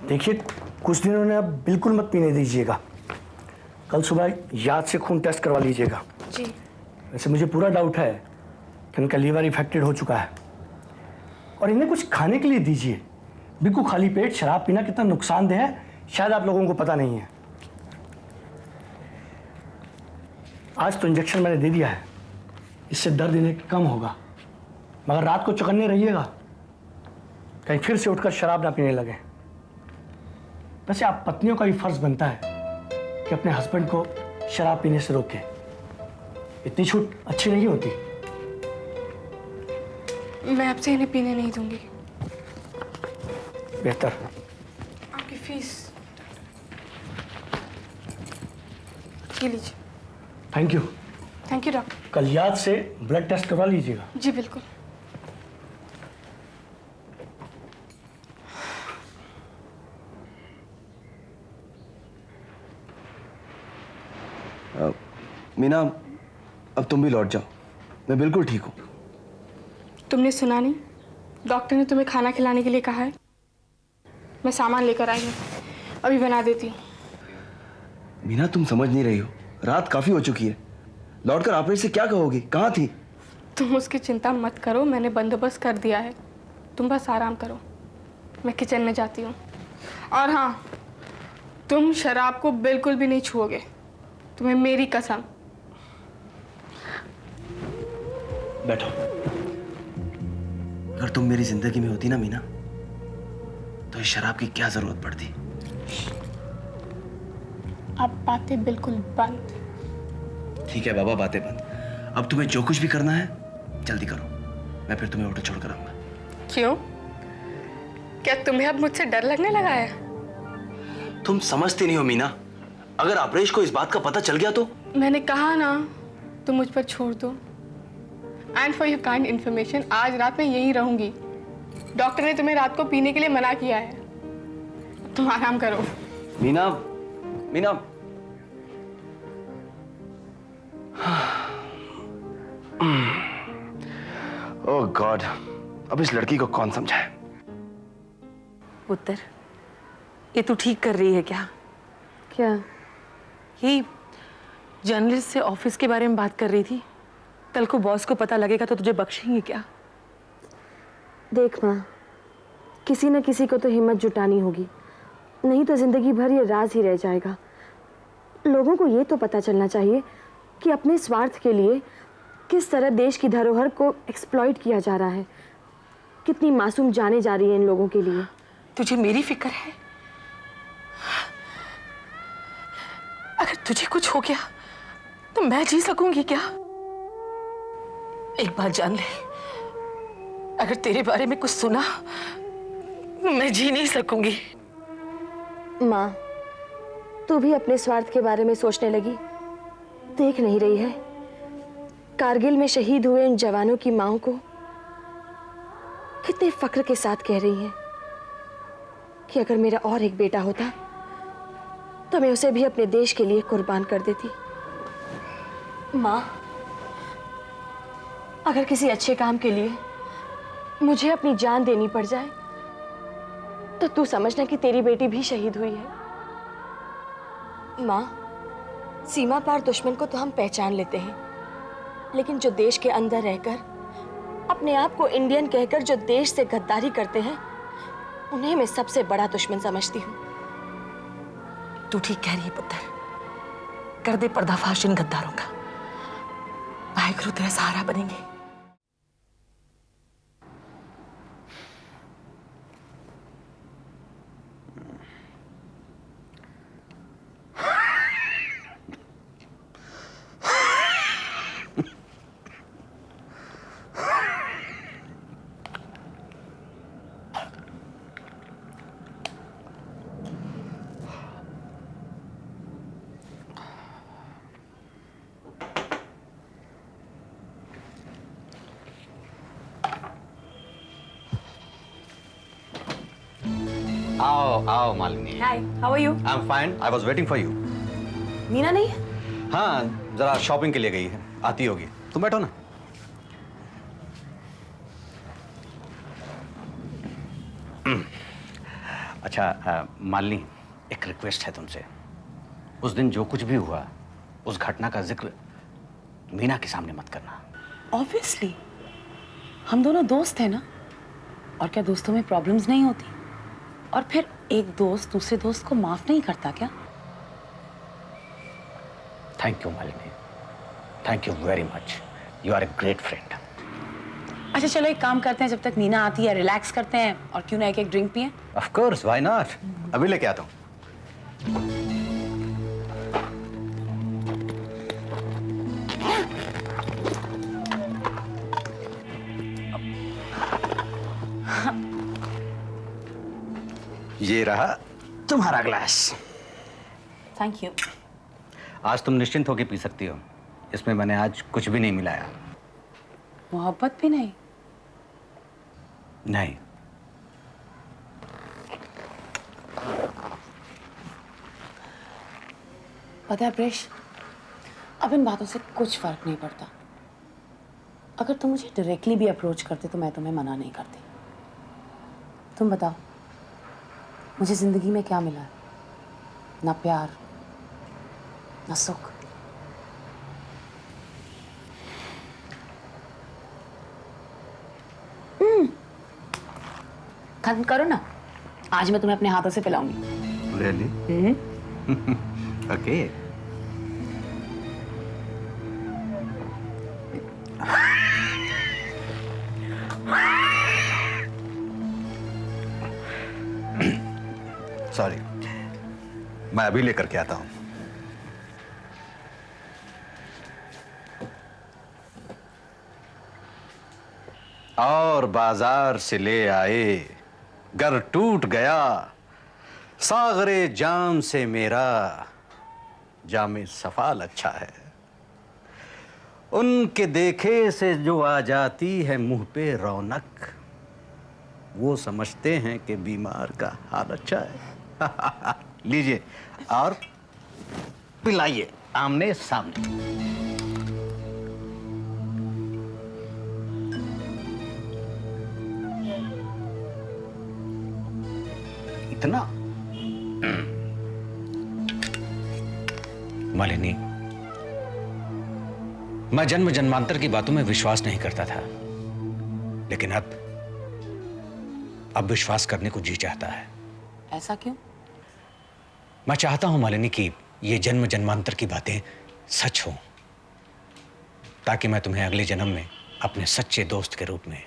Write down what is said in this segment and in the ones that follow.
देखिए, कुछ दिनों ने अब बिल्कुल मत पीने दीजिएगा। कल सुबह याद से खून टेस्ट करवा लीजिएगा। जी। वैसे मुझे पूरा डाउट है कि इनका लीवर इफेक्टेड हो चुका है। और इन्हें कुछ खाने के लिए दीजिए। बिल्कुल खाली पेट शराब पीना कितना नुकसानदेह है शायद आप लोगों को पता नहीं है। आज तो इंजेक्शन मैंने दे दिया है, इससे दर्द इन्हें कम होगा, मगर रात को चौकन्ने रहिएगा, कहीं फिर से उठकर शराब ना पीने लगे। वैसे आप पत्नियों का भी फर्ज बनता है कि अपने हस्बैंड को शराब पीने से रोके। इतनी छूट अच्छी नहीं होती। मैं आपसे इन्हें पीने नहीं दूंगी। बेहतर। आपकी फीस ये लीजिए। Thank you. Thank you doctor. कल याद से ब्लड टेस्ट करवा लीजिएगा। जी बिल्कुल। मीना, अब तुम भी लौट जाओ, मैं बिल्कुल ठीक हूँ। तुमने सुना नहीं, डॉक्टर ने तुम्हें खाना खिलाने के लिए कहा है। मैं सामान लेकर आई हूँ, अभी बना देती हूँ। मीना, तुम समझ नहीं रही हो, रात काफी हो चुकी है। लौटकर ऑपरेट से क्या कहोगी? कहाँ थी? तुम उसकी चिंता मत करो, मैंने बंदोबस्त कर दिया है। तुम बस आराम करो, मैं किचन में जाती हूँ। और हाँ, तुम शराब को बिल्कुल भी नहीं छुओगे, तुम्हें मेरी कसम। बैठो। अगर तुम मेरी जिंदगी में होती ना मीना, तो इस शराब की क्या जरूरत पड़ती? अब बातें बिल्कुल बंद। ठीक है बाबा, बातें बंद। अब तुम्हें जो कुछ भी करना है जल्दी करो, मैं फिर तुम्हें ऑटो छोड़कर आऊंगा। क्यों? क्या तुम्हें अब मुझसे डर लगने लगा है? तुम समझती नहीं हो मीना, अगर अपरेश को इस बात का पता चल गया तो? मैंने कहा ना, तुम मुझ पर छोड़ दो। And for your kind information, आज रात में यहीं रहूंगी। डॉक्टर ने तुम्हें रात को पीने के लिए मना किया है। तुम आराम करो। मीना, मीना। ओह गॉड, अब इस लड़की को कौन समझाए? पुत्र, ये तू ठीक कर रही है क्या? क्या? ये जर्नलिस्ट से ऑफिस के बारे में बात कर रही थी। कल को बॉस को पता लगेगा तो तुझे बख्शेंगे क्या? देख माँ, किसी न किसी को तो हिम्मत जुटानी होगी, नहीं तो जिंदगी भर ये राज ही रह जाएगा। लोगों को ये तो पता चलना चाहिए कि अपने स्वार्थ के लिए किस तरह देश की धरोहर को एक्सप्लॉइट किया जा रहा है। कितनी मासूम जाने जा रही है इन लोगों के लिए। तुझे मेरी फिक्र है? अगर तुझे कुछ हो गया तो मैं जी सकूंगी क्या? एक बात जान ले, अगर तेरे बारे में कुछ सुना तो मैं जी नहीं सकूंगी। माँ, तू भी अपने स्वार्थ के बारे में सोचने लगी? देख नहीं रही है कारगिल में शहीद हुए इन जवानों की मांओं को कितने फक्र के साथ कह रही हैं कि अगर मेरा और एक बेटा होता तो मैं उसे भी अपने देश के लिए कुर्बान कर देती। माँ, अगर किसी अच्छे काम के लिए मुझे अपनी जान देनी पड़ जाए तो तू समझना कि तेरी बेटी भी शहीद हुई है। माँ, सीमा पार दुश्मन को तो हम पहचान लेते हैं, लेकिन जो देश के अंदर रहकर अपने आप को इंडियन कहकर जो देश से गद्दारी करते हैं, उन्हें मैं सबसे बड़ा दुश्मन समझती हूँ। तू ठीक कह रही है पुत्र, कर दे पर्दाफाश इन गद्दारों का। वाहेगुरु तेरा सहारा बनेंगे। आओ आओ Malini. Hi, how are you? I am fine, I was waiting for you. Meena नहीं? हाँ, जरा शॉपिंग के लिए गई है, आती होगी। तुम बैठो ना। अच्छा मालिनी, एक रिक्वेस्ट है तुमसे। उस दिन जो कुछ भी हुआ, उस घटना का जिक्र मीना के सामने मत करना। ऑब्वियसली, हम दोनों दोस्त हैं ना, और क्या दोस्तों में प्रॉब्लम्स नहीं होती? और फिर एक दोस्त दूसरे दोस्त को माफ नहीं करता क्या? Thank you Malini, thank you very much. You are a great friend. अच्छा चलो एक काम करते हैं, जब तक मीना आती है रिलैक्स करते हैं, और क्यों ना एक ड्रिंक पिए। Of course, why not. अभी लेके आता हूँ। ये रहा तुम्हारा ग्लास। Thank you. आज तुम निश्चिंत होकर पी सकती हो, इसमें मैंने आज कुछ भी नहीं मिलाया। मोहब्बत भी नहीं? नहीं। पता है प्रेश, अब इन बातों से कुछ फर्क नहीं पड़ता। अगर तुम मुझे डायरेक्टली भी अप्रोच करते तो मैं तुम्हें मना नहीं करती। तुम बताओ, मुझे जिंदगी में क्या मिला है? ना प्यार, ना सुख। खत्म करो ना, आज मैं तुम्हें अपने हाथों से पिलाऊंगी। रियली? ओके। सॉरी, मैं अभी लेकर के आता हूं। और बाजार से ले आए, घर टूट गया, सागरे जाम से मेरा जामे सफाल अच्छा है। उनके देखे से जो आ जाती है मुंह पे रौनक, वो समझते हैं कि बीमार का हाल अच्छा है। लीजिए और पिलाइए आमने सामने। इतना? मालिनी, मैं जन्म जन्मांतर की बातों में विश्वास नहीं करता था, लेकिन अब विश्वास करने को जी चाहता है। ऐसा क्यों? मैं चाहता हूं मालिनी कि ये जन्म जन्मांतर की बातें सच हों, ताकि मैं तुम्हें अगले जन्म में अपने सच्चे दोस्त के रूप में,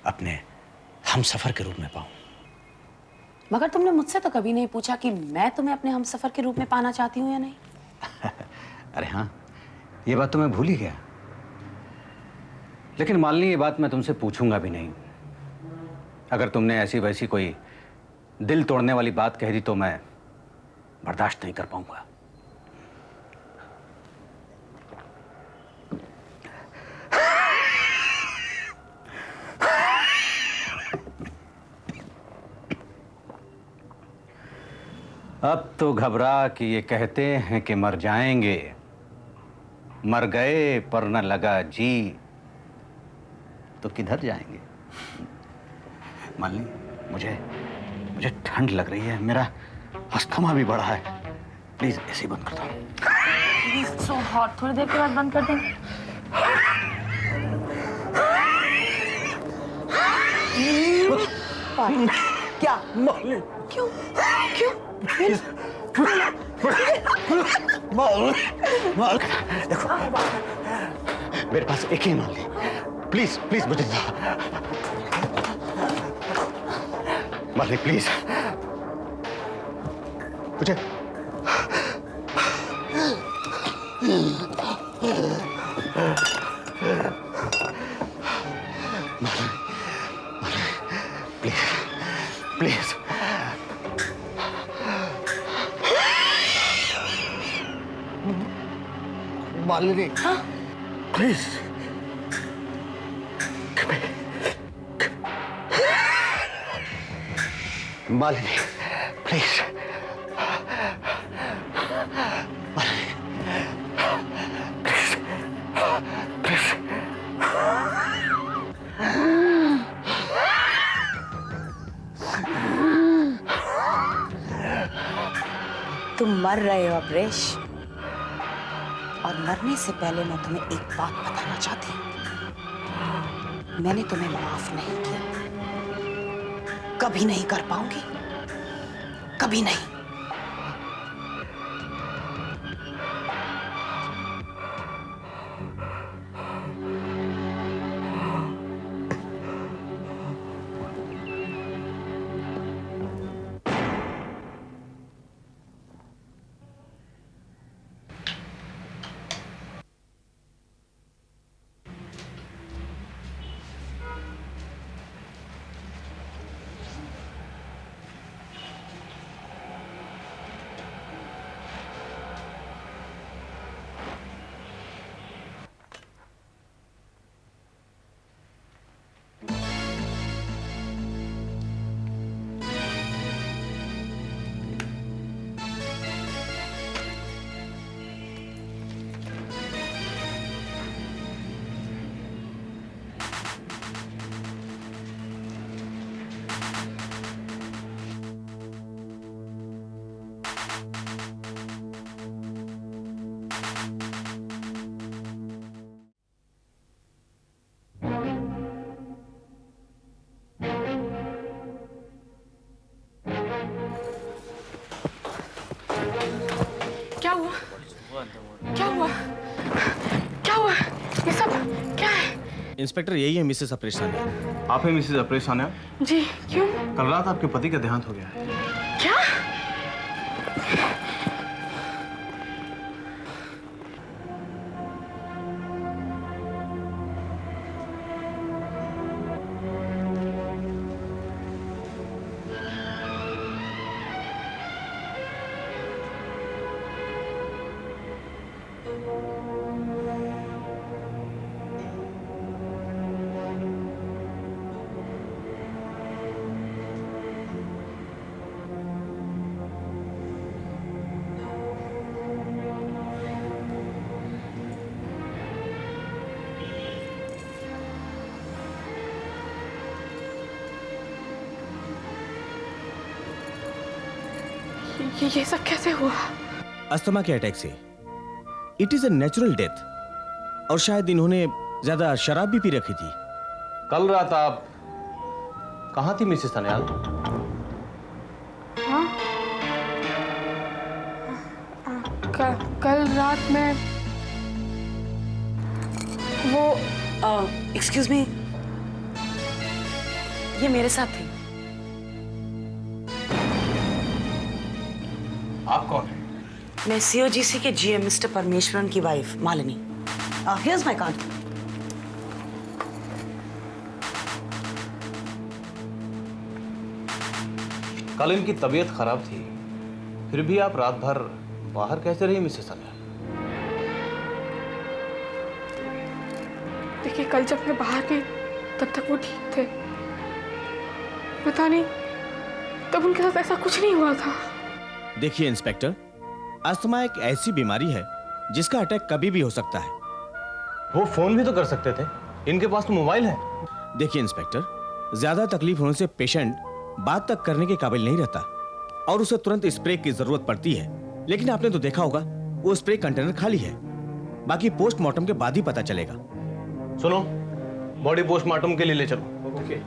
अपने हमसफर के रूप में पाऊं। मगर तुमने मुझसे तो कभी नहीं पूछा कि मैं तुम्हें अपने हमसफर के रूप में पाना चाहती हूँ या नहीं। अरे हाँ, ये बात तो मैं भूल ही गया। लेकिन मालिनी, ये बात मैं तुमसे पूछूंगा भी नहीं। अगर तुमने ऐसी वैसी कोई दिल तोड़ने वाली बात कह दी तो मैं बर्दाश्त नहीं कर पाऊंगा। अब तो घबरा कि ये कहते हैं कि मर जाएंगे, मर गए पर न लगा जी, तो किधर जाएंगे? मालिनी, मुझे ठंड लग रही है, मेरा अस्थमा भी बढ़ा है। प्लीज ऐसे बंद कर दो। सो हॉट, थोड़ी देर के बाद बंद कर देंगे। क्या? मालिनी, क्यों? क्यों? देखो, मेरे पास एक ही मालिनी, प्लीज प्लीज मुझे दो। मालिनी प्लीज, मुझे please please. Malini please, Malini please, तुम मर रहे हो अपरेश, और मरने से पहले मैं तुम्हें एक बात बताना चाहती हूँ। मैंने तुम्हें माफ नहीं किया, कभी नहीं कर पाऊंगी, कभी नहीं। क्या हुआ? क्या हुआ? क्या हुआ? ये सब क्या है? इंस्पेक्टर, यही है मिसेस अपरेश सान्याल। आप हैं मिसेस अपरेश सान्याल? जी, क्यों? कल रात आपके पति का देहांत हो गया है। क्या? ये सब कैसे हुआ? अस्थमा के अटैक से। It is a natural death, और शायद इन्होंने ज्यादा शराब भी पी रखी थी। कल रात आप कहाँ थी मिसेस सान्याल? हाँ? कल रात में वो एक्सक्यूज मी, ये मेरे साथ थी। आप कौन हैं? मैं सीओजीसी के जीएम मिस्टर परमेश्वरन की wife Malini. Here's my card. कल इनकी तबीयत खराब थी, फिर भी आप रात भर बाहर कैसे रही मिसेस सान्याल? देखिए, कल जब मैं बाहर गई तब तक वो ठीक थे। पता नहीं तब उनके साथ ऐसा कुछ नहीं हुआ था। देखिए इंस्पेक्टर, अस्थमा एक ऐसी बीमारी है जिसका अटैक कभी भी हो सकता है। वो फोन भी तो कर सकते थे, इनके पास तो मोबाइल है। देखिए इंस्पेक्टर, ज्यादा तकलीफ होने से पेशेंट बात तक करने के काबिल नहीं रहता और उसे तुरंत स्प्रे की जरूरत पड़ती है। लेकिन आपने तो देखा होगा वो स्प्रे कंटेनर खाली है। बाकी पोस्टमार्टम के बाद ही पता चलेगा। सुनो, बॉडी पोस्टमार्टम के लिए ले चलो। ओके।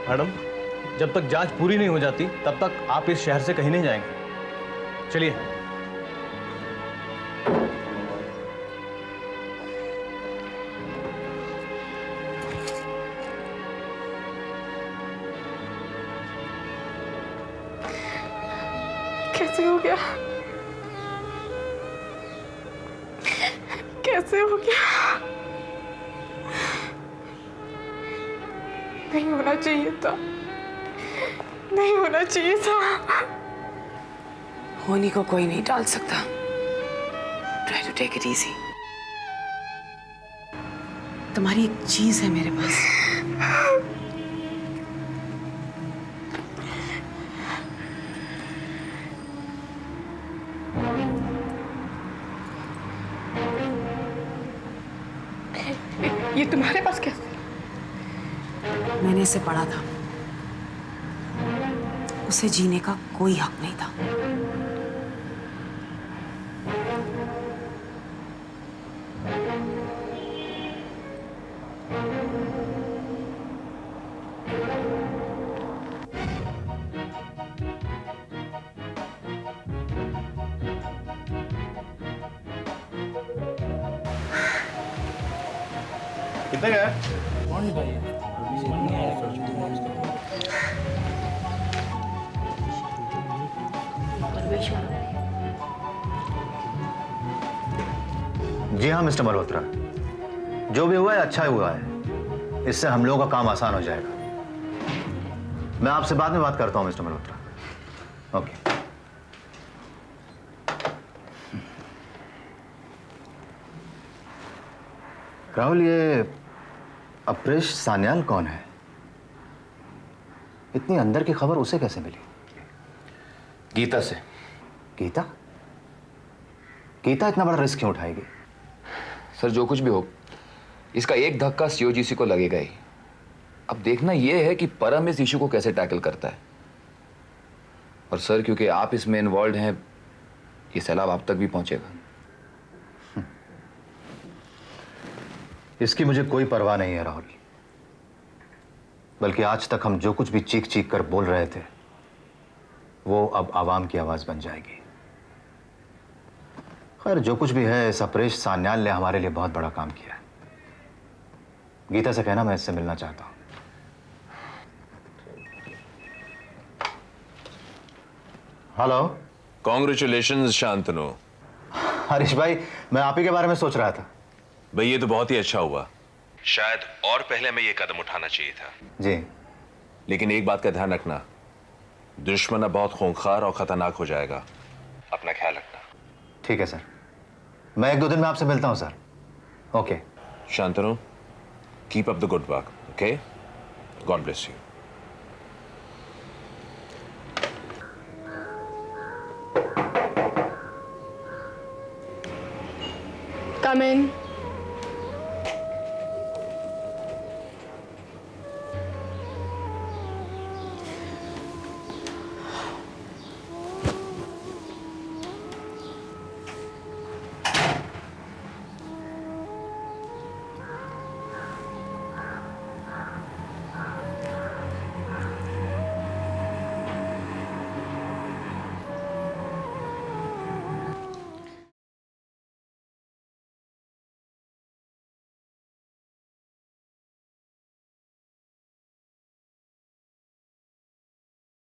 मैडम, जब तक जांच पूरी नहीं हो जाती तब तक आप इस शहर से कहीं नहीं जाएंगे। चलिए। कैसे हो गया? कैसे हो गया? नहीं होना चाहिए था, नहीं होना चाहिए था। होनी को कोई नहीं टाल सकता। Try to take it easy. तुम्हारी एक चीज है मेरे पास। ये तुम्हारे पास कैसे? मैंने इसे पढ़ा था, उसे जीने का कोई हक नहीं था। कितने का जी हाँ मिस्टर मल्होत्रा, जो भी हुआ है अच्छा ही हुआ है। इससे हम लोगों का काम आसान हो जाएगा। मैं आपसे बाद में बात करता हूँ मिस्टर मल्होत्रा। ओके। राहुल, ये अपरेश सान्याल कौन है? इतनी अंदर की खबर उसे कैसे मिली? गीता से। गीता? गीता इतना बड़ा रिस्क क्यों उठाएगी? सर जो कुछ भी हो, इसका एक धक्का सीओजीसी को लगेगा ही। अब देखना यह है कि परम इस इशू को कैसे टैकल करता है। और सर क्योंकि आप इसमें इन्वॉल्व हैं, ये सैलाब आप तक भी पहुंचेगा। इसकी मुझे कोई परवाह नहीं है राहुल, बल्कि आज तक हम जो कुछ भी चीख चीख कर बोल रहे थे वो अब आवाम की आवाज बन जाएगी। खैर जो कुछ भी है, इस अपरेश सान्याल ने हमारे लिए बहुत बड़ा काम किया है। गीता से कहना मैं इससे मिलना चाहता हूं। हेलो। कॉन्ग्रेचुलेशंस शांतनु। हरीश भाई, मैं आप ही के बारे में सोच रहा था। भाई ये तो बहुत ही अच्छा हुआ, शायद और पहले में ये कदम उठाना चाहिए था। जी। लेकिन एक बात का ध्यान रखना, दुश्मन अब बहुत खूंखार और खतरनाक हो जाएगा। अपना ख्याल रखना। ठीक है सर, मैं 1-2 दिन में आपसे मिलता हूं sir. Okay. Shantanu, keep up the good work, okay? God bless you. Come in.